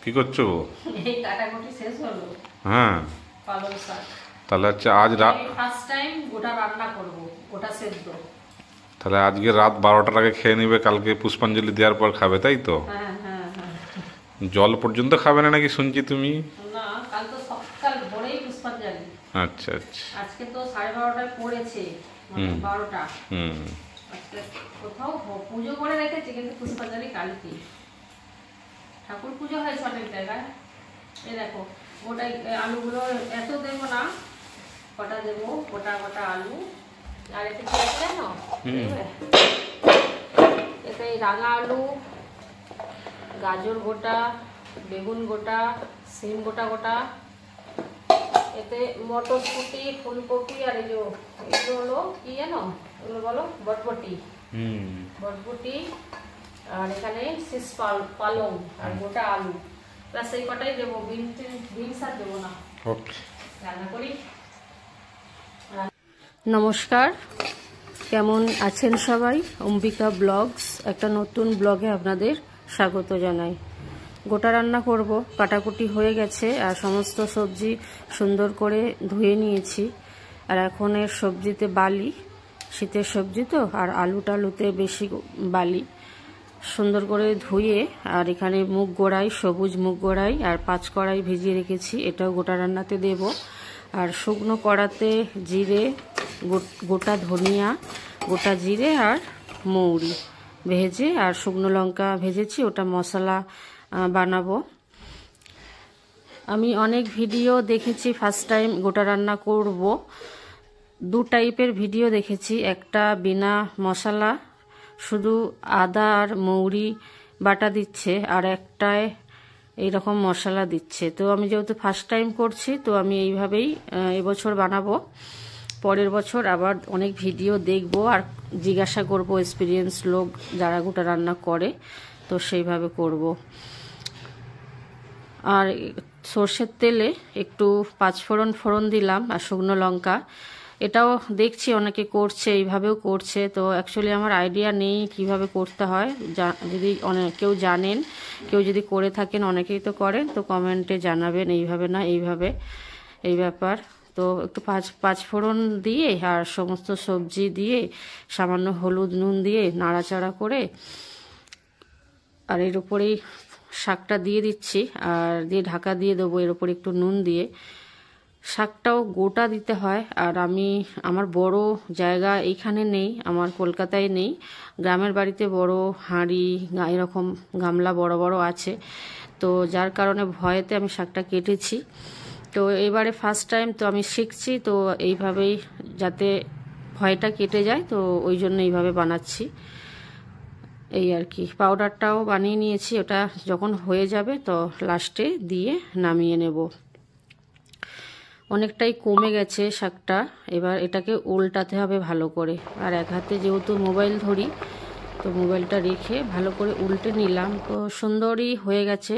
কি করছো? এই কাটাকুটি শেষ হলো। হ্যাঁ, পালং শাক তাহলে হচ্ছে আজ রাত, আমি ফার্স্ট টাইম গোটা রান্না করব, গোটা সেদ্ধ। তাহলে আজকে রাত 12টার আগে খেয়ে নিবে, কালকে পুষ্পাঞ্জলি দেওয়ার পর খাবে, তাই তো? হ্যাঁ হ্যাঁ হ্যাঁ। জল পর্যন্ত খাবে না নাকি শুনছি তুমি? না, কাল তো সকাল ভোরেই পুষ্পাঞ্জলি। আচ্ছা আচ্ছা। আজকে তো 12:30টায় পড়েছে, মানে 12টা। হুম। আজকে কোথাও পুজো করে রেখেছে, কিন্তু পুষ্পাঞ্জলি কালকে। ঠাকুর পুজো হয়েছে অনেক জায়গায়। এই দেখো, গোটা আলুগুলো এত দেবো না, কটা দেবো, গোটা গোটা আলু। আর এতে কি আছে জানো? এতে রাঙা আলু, গাজর গোটা, বেগুন গোটা, সিম গোটা গোটা, এতে মটরশুঁটি, ফুলকপি, আর এগুলো হলো কি জানো, এগুলো বলো বটবটি। বটবটি, আর এখানে শীষ পালং, আর গোটা আলু, প্লাস এই কটাই দেবো। বিনস আর দেবো না। ওকে, রান্না করি। নমস্কার, কেমন আছেন সবাই? অম্বিকা ব্লগস একটা নতুন ব্লগে আপনাদের স্বাগত জানাই। গোটা রান্না করব, কাটাকুটি হয়ে গেছে, আর সমস্ত সবজি সুন্দর করে ধুয়ে নিয়েছি। আর এখন এর সবজিতে বালি, শীতের সবজি তো, আর আলুতে বেশি বালি। সুন্দর করে ধুয়ে, আর এখানে মুগ গোড়াই, সবুজ মুগ গোড়াই আর 5 কড়াই ভিজিয়ে রেখেছি, এটাও গোটা রান্নাতে দেব। আর শুকনো কড়াতে জিরে, গোটা ধনিয়া, গোটা জিরে আর মৌরি ভেজে, আর শুকনো লঙ্কা ভেজেছি, ওটা মশলা বানাবো। আমি অনেক ভিডিও দেখেছি, ফার্স্ট টাইম গোটা রান্না করব। 2 টাইপের ভিডিও দেখেছি, একটা বিনা মশলা শুধু আদা আর মৌরি বাটা দিচ্ছে, আর একটায় এইরকম মশলা দিচ্ছে। তো আমি যেহেতু ফার্স্ট টাইম করছি, তো আমি এইভাবেই এবছর বানাবো। পরের বছর আবার অনেক ভিডিও দেখব আর জিজ্ঞাসা করব এক্সপিরিয়েন্স লোক যারা গোটা রান্না করে, তো সেইভাবে করব। আর সর্ষের তেলে একটু 5 ফোড়ন দিলাম, আর শুকনো লঙ্কা। এটাও দেখছি অনেকে করছে, এইভাবেও করছে। তো অ্যাকচুয়ালি আমার আইডিয়া নেই কিভাবে করতে হয়। যদি কেউ জানেন, কেউ যদি করে থাকেন, অনেকেই তো করেন, তো কমেন্টে জানাবেন এইভাবে না এইভাবে, এই ব্যাপার। তো একটু পাঁচ ফোড়ন দিয়ে আর সমস্ত সবজি দিয়ে সামান্য হলুদ নুন দিয়ে নাড়াচাড়া করে, আর এর উপরেই শাকটা দিয়ে দিচ্ছি, আর দিয়ে ঢাকা দিয়ে দেবো এর উপরে একটু নুন দিয়ে। শাকটাও গোটা দিতে হয়, আর আমার বড় জায়গা এইখানে নেই, আমার কলকাতায় নেই, গ্রামের বাড়িতে বড় হাঁড়ি এরকম গামলা বড় বড় আছে, তো যার কারণে ভয়েতে আমি শাকটা কেটেছি। তো এবারে ফার্স্ট টাইম তো আমি শিখছি, তো এইভাবেই যাতে ভয়টা কেটে যায়, তো ওই জন্য এইভাবে বানাচ্ছি। এই আর কি, পাউডারটাও বানিয়ে নিয়েছি, ওটা যখন হয়ে যাবে তো লাস্টে দিয়ে নামিয়ে নেব। অনেকটাই কমে গেছে শাকটা, এবার এটাকে উল্টাতে হবে ভালো করে। আর এক হাতে যেহেতু মোবাইল ধরি, তো মোবাইলটা রেখে ভালো করে উল্টে নিলাম, তো সুন্দরই হয়ে গেছে,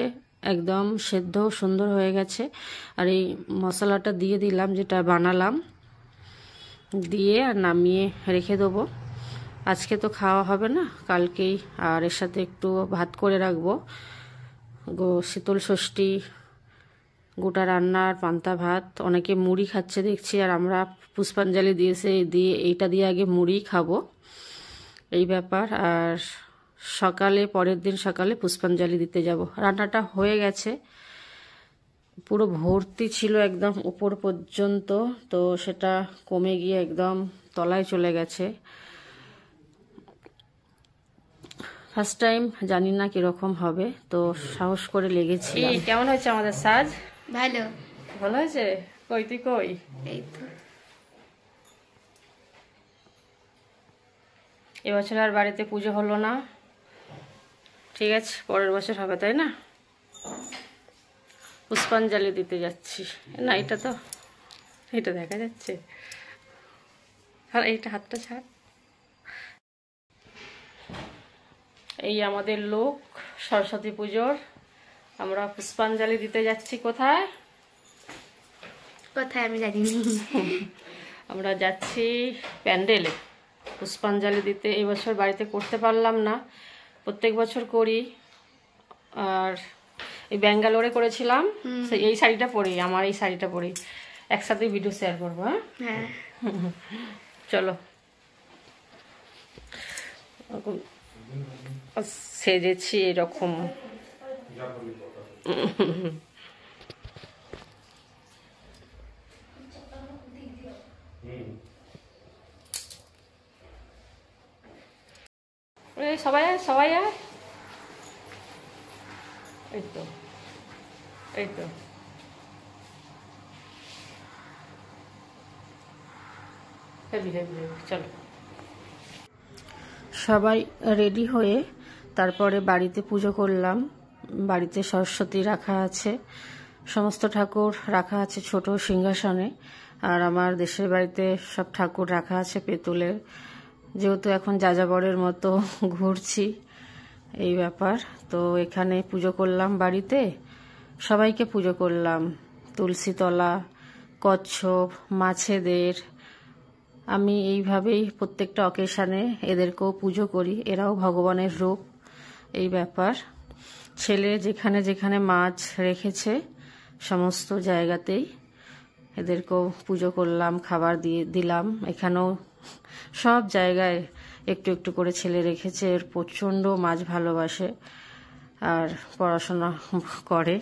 একদম সেদ্ধ সুন্দর হয়ে গেছে। আর এই মশলাটা দিয়ে দিলাম যেটা বানালাম, দিয়ে আর নামিয়ে রেখে দেবো। আজকে তো খাওয়া হবে না, কালকেই। আর এর সাথে একটু ভাত করে রাখবো, শীতল ষষ্ঠী, গোটা রান্নার পান্তা ভাত। অনেকে মুড়ি খাচ্ছে দেখছি, আর আমরা পুষ্পাঞ্জলি এইটা দিয়ে আগে মুড়ি খাবো, এই ব্যাপার। আর পরের দিন সকালে পুষ্পাঞ্জলি দিতে যাব। রান্নাটা হয়ে গেছে, পুরো ভর্তি ছিল একদম উপর পর্যন্ত, তো সেটা কমে গিয়ে একদম তলায় চলে গেছে। ফার্স্ট টাইম, জানি না কিরকম হবে, তো সাহস করে লেগেছি। কেমন হয়েছে আমাদের সাজ? ভালো। ভালো হয়েছে? কই তুই কই? এই তো। এবছর আর বাড়িতে পুজো হলো না, ঠিক আছে, পরের বছর হবে, তাই না? পুষ্পাঞ্জলি দিতে যাচ্ছি না, এটা দেখা যাচ্ছে, আর এইটা হাতটা ছাড়। এই আমাদের লোক সরস্বতী পুজোর, আমরা পুষ্পাঞ্জলি দিতে যাচ্ছি। কোথায় কোথায় আমি জানি না। আমরা যাচ্ছি প্যান্ডেলে পুষ্পাঞ্জলি দিতে। এবছর বাড়িতে করতে পারলাম না, প্রত্যেক বছর করি। আর এই ব্যাঙ্গালোরে করেছিলাম, এই শাড়িটা পরেই, আমার এই শাড়িটা পরেই একসাথে ভিডিও শেয়ার করবো। হ্যাঁ চলো সেজেছি এরকম। সবাই আয়, সবাই আয়। এই তো এই তো চলো। সবাই রেডি হয়ে তারপরে বাড়িতে পুজো করলাম। বাড়িতে সরস্বতী রাখা আছে, সমস্ত ঠাকুর রাখা আছে ছোট সিংহাসনে, আর আমার দেশের বাড়িতে সব ঠাকুর রাখা আছে পেতলের। যেহেতু এখন যাযাবরের মতো ঘুরছি এই ব্যাপার, তো এখানে পুজো করলাম বাড়িতে, সবাইকে পুজো করলাম। তুলসীতলা, কচ্ছপ, মাছেদের, আমি এইভাবেই প্রত্যেকটা অকেশানে এদেরকেও পুজো করি, এরাও ভগবানের রূপ এই ব্যাপার। ছেলে যেখানে যেখানে মাছ রেখেছে সমস্ত জায়গাতেই এদেরকেও পুজো করলাম, খাবার দিয়ে দিলাম। এখানেও সব জায়গায় একটু একটু করে ছেলে রেখেছে, এর প্রচণ্ড মাছ ভালোবাসে আর পড়াশোনা করে,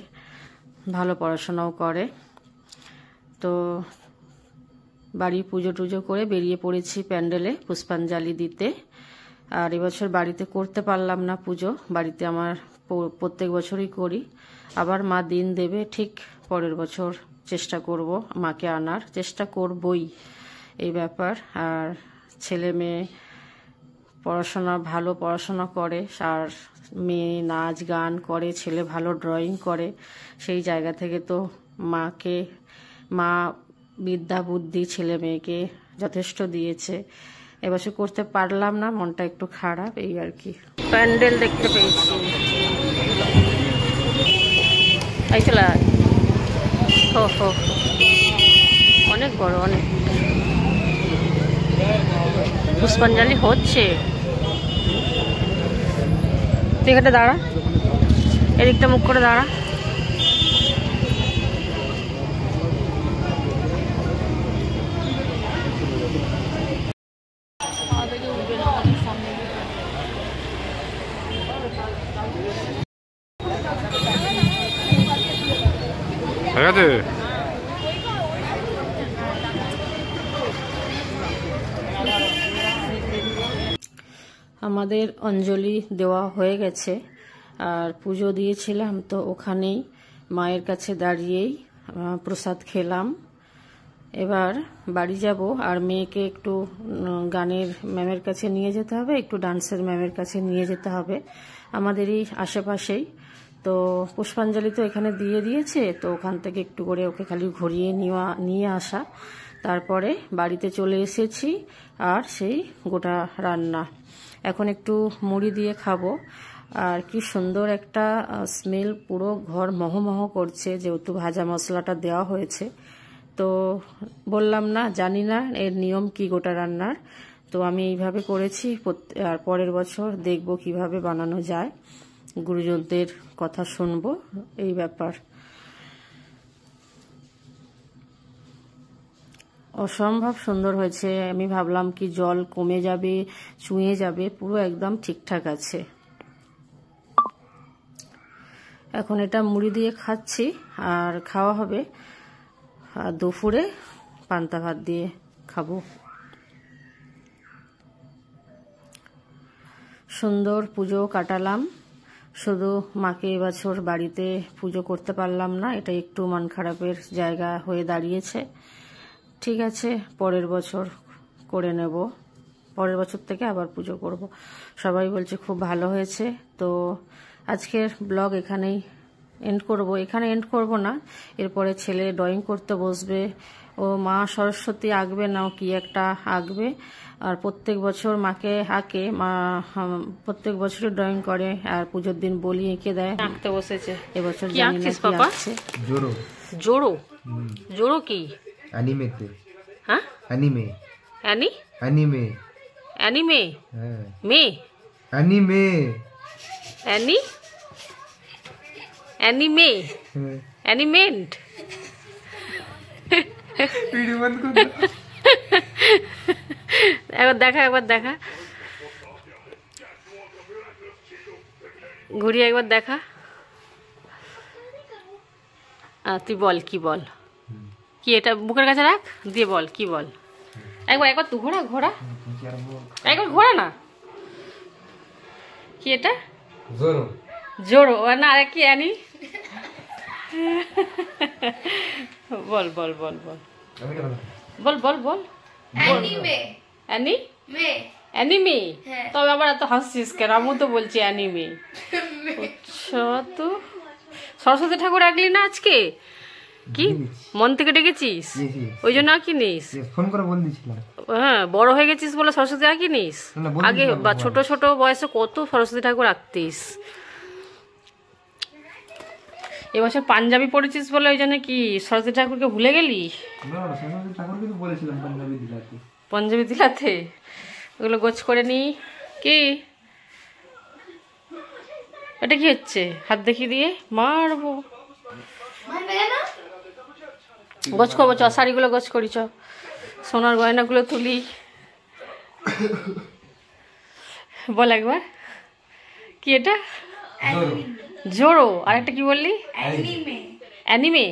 ভালো পড়াশোনাও করে। তো বাড়ি পুজো টুজো করে বেরিয়ে পড়েছি প্যান্ডেলে পুষ্পাঞ্জলি দিতে। আর এবছর বাড়িতে করতে পারলাম না পুজো, বাড়িতে আমার প্রত্যেক বছরই করি, আবার মা দিন দেবে ঠিক পরের বছর চেষ্টা করব, মাকে আনার চেষ্টা করবই এই ব্যাপার। আর ছেলে মেয়ে ভালো পড়াশোনা করে, আর মেয়ে নাচ গান করে, ছেলে ভালো ড্রয়িং করে, সেই জায়গা থেকে তো মা বিদ্যা বুদ্ধি ছেলে মেয়েকে যথেষ্ট দিয়েছে। এবছর করতে পারলাম না, মনটা একটু খারাপ এই আর কি। প্যান্ডেল দেখতে পেয়েছি, এই চলে অনেক বড়, অনেক পুষ্পাঞ্জলি হচ্ছে। তুই এখানে দাঁড়া, এদিকটা মুখ করে দাঁড়া। আমাদের অঞ্জলি দেওয়া হয়ে গেছে, আর পুজো দিয়েছিলাম তো ওখানেই মায়ের কাছে দাঁড়িয়েই প্রসাদ খেলাম। এবার বাড়ি যাব, আর মেয়েকে একটু গানের ম্যামের কাছে নিয়ে যেতে হবে, একটু ডান্সের ম্যামের কাছে নিয়ে যেতে হবে, আমাদেরই আশেপাশেই। তো পুষ্পাঞ্জলি তো এখানে দিয়ে দিয়েছে, তো ওখান থেকে একটু করে ওকে খালি ঘুরিয়ে নিয়ে আসা, তারপরে বাড়িতে চলে এসেছি। আর সেই গোটা রান্না এখন একটু মুড়ি দিয়ে খাবো। আর কি সুন্দর একটা স্মেল, পুরো ঘর মহমহ করছে, যেহেতু ভাজা মশলাটা দেওয়া হয়েছে। তো বললাম না, জানি না এর নিয়ম কি গোটা রান্নার, তো আমি এইভাবে করেছি। আর পরের বছর দেখব কিভাবে বানানো যায়, গুরুজনদের কথা শুনবো এই ব্যাপার। অসম্ভব সুন্দর হয়েছে, আমি ভাবলাম কি জল কমে যাবে, চুঁয়ে যাবে, পুরো একদম ঠিকঠাক আছে। এখন এটা মুড়ি দিয়ে খাচ্ছি, আর খাওয়া হবে দুপুরে পান্তা ভাত দিয়ে খাবো। সুন্দর পুজো কাটালাম, শুধু মাকে এবছর বাড়িতে পুজো করতে পারলাম না, এটা একটু মন খারাপের জায়গা হয়ে দাঁড়িয়েছে। ঠিক আছে, পরের বছর করে নেব, পরের বছর থেকে আবার পুজো করব। সবাই বলছে খুব ভালো হয়েছে। তো আজকের ব্লগ এখানেই এন্ড করব, এখানে এন্ড করব না, এরপরে ছেলে ড্রয়িং করতে বসবে, ও মা সরস্বতী আঁকবে না কি একটা আঁকবে, আর প্রত্যেক বছর মাকে আঁকে, মা প্রত্যেক বছরই ড্রয়িং করে, আর পুজোর দিন বলি এঁকে দেয়, আঁকতে বসেছে এবছর। জানি না কি আঁকছে। জোড়ো জোড়ো, জোড়ো কি? অ্যানিমেতে। হ্যাঁ, অ্যানিমে। অ্যানিমে, অ্যানিমে, হ্যাঁ মে, অ্যানিমে, অ্যানি, অ্যানিমে, অ্যানিমেন্ট। একবার দেখা, একবার দেখা, ঘুরিয়ে একবার দেখা। তুই বল, কি বল, কি এটা বুকের কাছে রাখ, দিয়ে বল কি বল। একবার একবার তুই ঘোরা, ঘোরা একবার, ঘোরা না। কি এটা? জোরো। জোরো না, আরে কি অ্যানি? বল বল বল বল বল বল বল। অ্যানিমে। অ্যানি মে। অ্যানিমে? হ্যাঁ। তবে আবার এত হাসছিস কেন? আমি তো বলছি অ্যানিমে। আচ্ছা, তো সরস্বতী ঠাকুর আঁকলি না আজকে? কি মন থেকে ডেকেছিস? ওই জন্য আঁকিনিস? ফোন করে বল দিয়েছিলাম। হ্যাঁ, বড় হয়ে গেছিস বলে সরস্বতী আঁকিনিস? না, বলে আগে দিয়েছিলাম বা তো ছোট ছোট বয়সে কত সরস্বতী ঠাকুর আঁকতিস। এবছর পাঞ্জাবি পড়েছিস বলে ওই জন্য কি সরস্বতী ঠাকুরকে ভুলে গেলি? না, সরস্বতী ঠাকুরকে তো বলেছিলাম পাঞ্জাবি দিলাতে। পঞ্জাবি দিলাতে ওগুলো গোছ করে নি। কি এটা কি হচ্ছে? হাত দেখিয়ে দিয়ে মারবো। মারবে কেন? গোছ করবো, চ শাড়িগুলো গোছ করি, চ সোনার গয়নাগুলো তুলি। বল একবার, কি এটা? জোরো। আরেকটা কি বললি? অ্যানিমে। অ্যানিমে?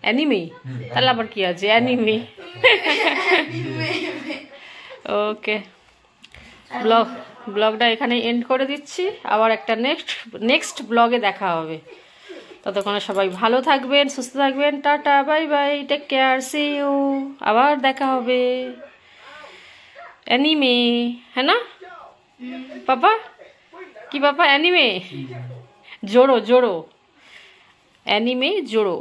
অ্যানিমে? তাহলে আবার কি আছে? অ্যানিমে। ওকে, ব্লগটা এখানে এন্ড করে দিচ্ছি। আবার একটা নেক্সট ব্লগে দেখা হবে। ততক্ষণে সবাই ভালো থাকবেন, সুস্থ থাকবেন। Tata, bye bye, take care, see you. আবার দেখা হবে। অ্যানিমে, হ্যাঁ না পাপা? কি পাপা? অ্যানিমে জোড়ো, জোড়ো, অ্যানিমে জোড়ো।